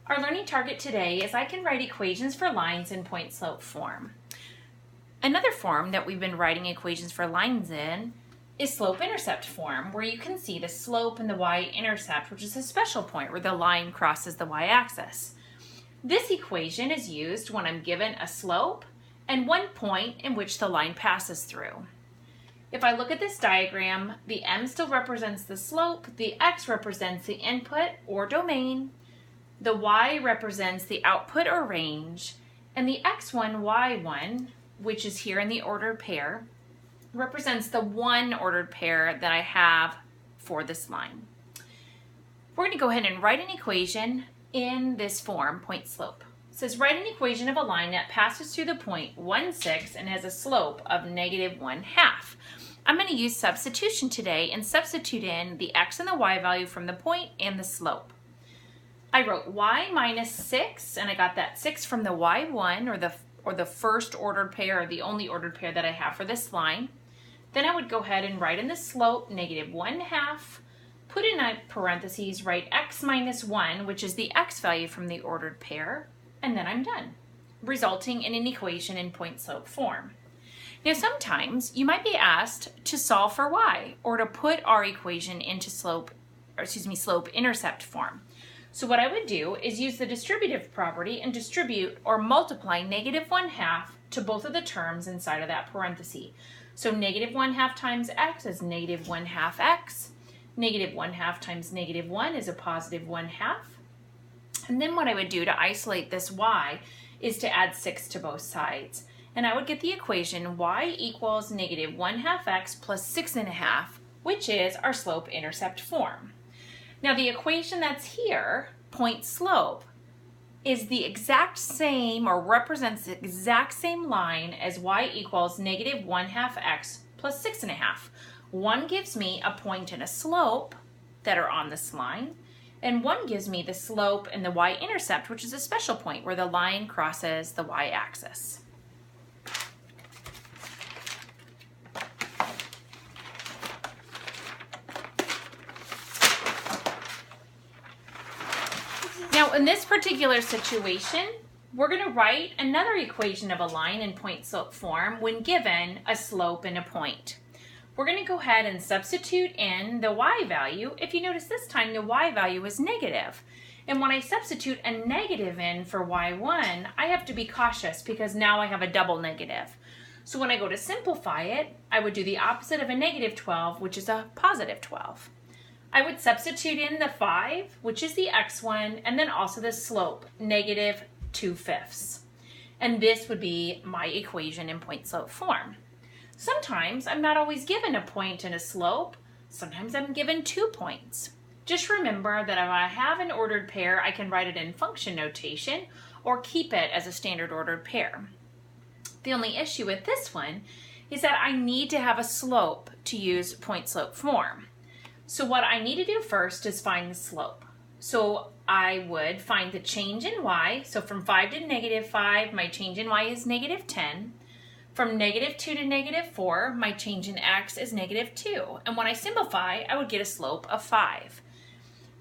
Our learning target today is I can write equations for lines in point-slope form. Another form that we've been writing equations for lines in is slope-intercept form, where you can see the slope and the y-intercept, which is a special point where the line crosses the y-axis. This equation is used when I'm given a slope and one point in which the line passes through. If I look at this diagram, the m still represents the slope, the x represents the input or domain, the y represents the output or range, and the x1, y1, which is here in the ordered pair, represents the one ordered pair that I have for this line. We're going to go ahead and write an equation in this form, point slope. It says write an equation of a line that passes through the point 1, 6 and has a slope of -1/2. I'm going to use substitution today and substitute in the x and the y value from the point and the slope. I wrote y minus 6, and I got that 6 from the y1, or the first ordered pair, or the only ordered pair that I have for this line. Then I would go ahead and write in the slope -1/2, put in parentheses, write x minus 1, which is the x value from the ordered pair, and then I'm done, resulting in an equation in point slope form. Now sometimes you might be asked to solve for y, or to put our equation into slope-intercept form. So what I would do is use the distributive property and distribute or multiply -1/2 to both of the terms inside of that parenthesis. So -1/2 times x is -1/2 x. -1/2 times -1 is a +1/2. And then what I would do to isolate this y is to add 6 to both sides. And I would get the equation y equals -1/2 x plus 6.5, which is our slope-intercept form. Now the equation that's here, point slope, is the exact same, or represents the exact same line as y equals -1/2 x plus 6.5. One gives me a point and a slope that are on this line, and one gives me the slope and the y-intercept, which is a special point where the line crosses the y-axis. Now in this particular situation, we're going to write another equation of a line in point slope form when given a slope and a point. We're going to go ahead and substitute in the y value. If you notice this time the y value is negative. And when I substitute a negative in for y1, I have to be cautious because now I have a double negative. So when I go to simplify it, I would do the opposite of a -12, which is a +12. I would substitute in the 5, which is the x1, and then also the slope, -2/5. And this would be my equation in point slope form. Sometimes I'm not always given a point and a slope. Sometimes I'm given 2 points. Just remember that if I have an ordered pair, I can write it in function notation or keep it as a standard ordered pair. The only issue with this one is that I need to have a slope to use point slope form. So what I need to do first is find the slope. So I would find the change in y. So from 5 to -5, my change in y is -10. From -2 to -4, my change in x is -2. And when I simplify, I would get a slope of 5.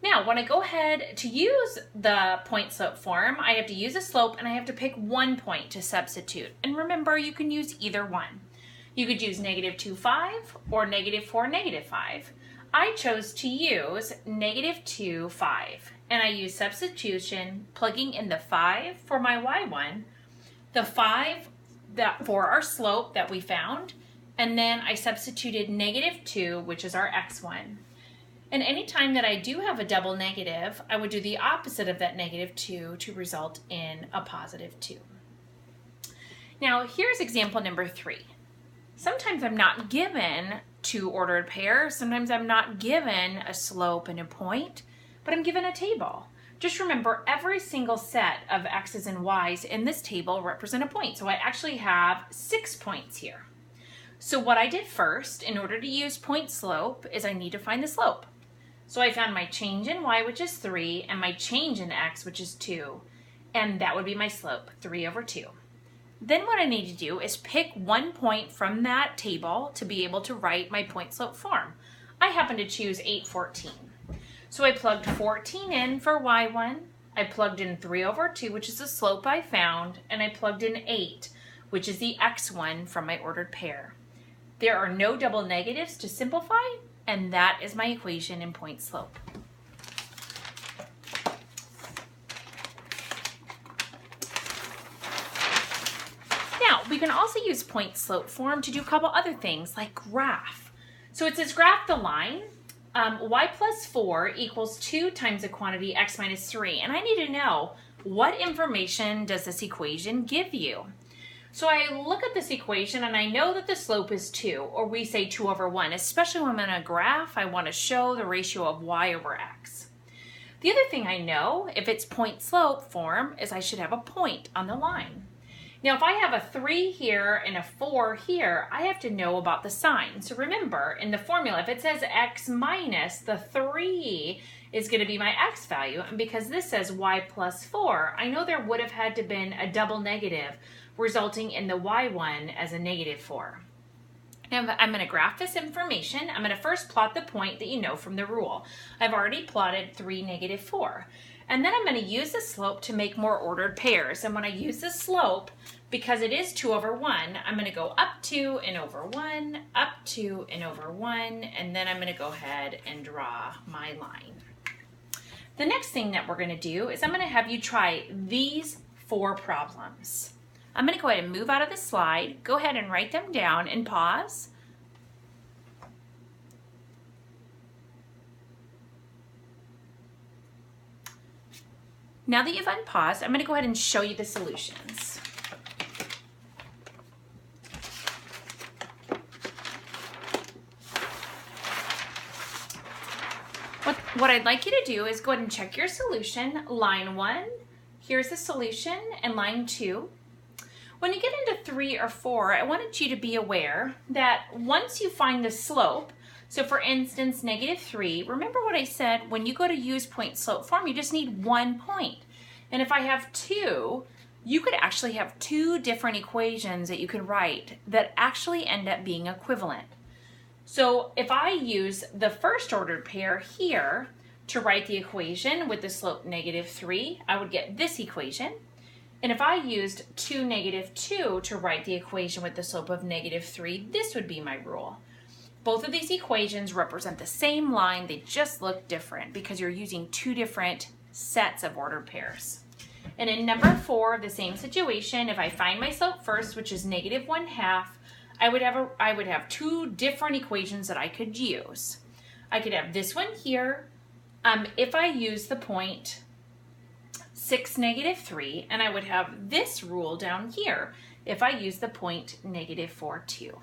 Now, when I go ahead to use the point slope form, I have to use a slope and I have to pick one point to substitute. And remember, you can use either one. You could use -2,5 or -4, -5. I chose to use -2,5. And I use substitution, plugging in the 5 for my y1, the 5 for our slope that we found, and then I substituted -2, which is our x1. And anytime that I do have a double negative, I would do the opposite of that -2 to result in a +2. Now here's example number 3. Sometimes I'm not given 2 ordered pairs, sometimes I'm not given a slope and a point, but I'm given a table. Just remember, every single set of x's and y's in this table represent a point. So I actually have 6 points here. So what I did first, in order to use point slope, is I need to find the slope. So I found my change in y, which is 3, and my change in x, which is 2. And that would be my slope, 3/2. Then what I need to do is pick one point from that table to be able to write my point slope form. I happen to choose 8, 14. So I plugged 14 in for y1, I plugged in 3 over 2, which is the slope I found, and I plugged in 8, which is the x1 from my ordered pair. There are no double negatives to simplify, and that is my equation in point slope. Now, we can also use point slope form to do a couple other things like graph. So it says graph the line. Y plus 4 equals 2 times the quantity x minus 3. And I need to know, what information does this equation give you? So I look at this equation and I know that the slope is 2, or we say 2 over 1, especially when I'm in a graph, I want to show the ratio of y over x. The other thing I know, if it's point slope form, is I should have a point on the line. Now, if I have a 3 here and a 4 here, I have to know about the sign. So remember, in the formula, if it says x minus, the 3 is going to be my x value. And because this says y plus 4, I know there would have had to been a double negative, resulting in the y1 as a negative 4. Now, I'm going to graph this information. I'm going to first plot the point that you know from the rule. I've already plotted 3, negative 4. And then I'm going to use the slope to make more ordered pairs. And when I use the slope, because it is 2 over 1, I'm going to go up 2 and over 1, up 2 and over 1, and then I'm going to go ahead and draw my line. The next thing that we're going to do is I'm going to have you try these 4 problems. I'm going to go ahead and move out of the slide, go ahead and write them down and pause. Now that you've unpaused, I'm going to go ahead and show you the solutions. What I'd like you to do is go ahead and check your solution. Line 1, here's the solution, and line 2. When you get into 3 or 4, I wanted you to be aware that once you find the slope, so for instance, negative 3, remember what I said, when you go to use point slope form, you just need 1 point. And if I have 2, you could actually have 2 different equations that you could write that actually end up being equivalent. So if I use the first ordered pair here to write the equation with the slope negative 3, I would get this equation. And if I used 2, negative 2 to write the equation with the slope of negative 3, this would be my rule. Both of these equations represent the same line, they just look different because you're using 2 different sets of ordered pairs. And in number 4 of the same situation, if I find my slope first, which is negative 1/2, I would have 2 different equations that I could use. I could have this one here, if I use the point 6, negative 3, and I would have this rule down here if I use the point negative 4, 2.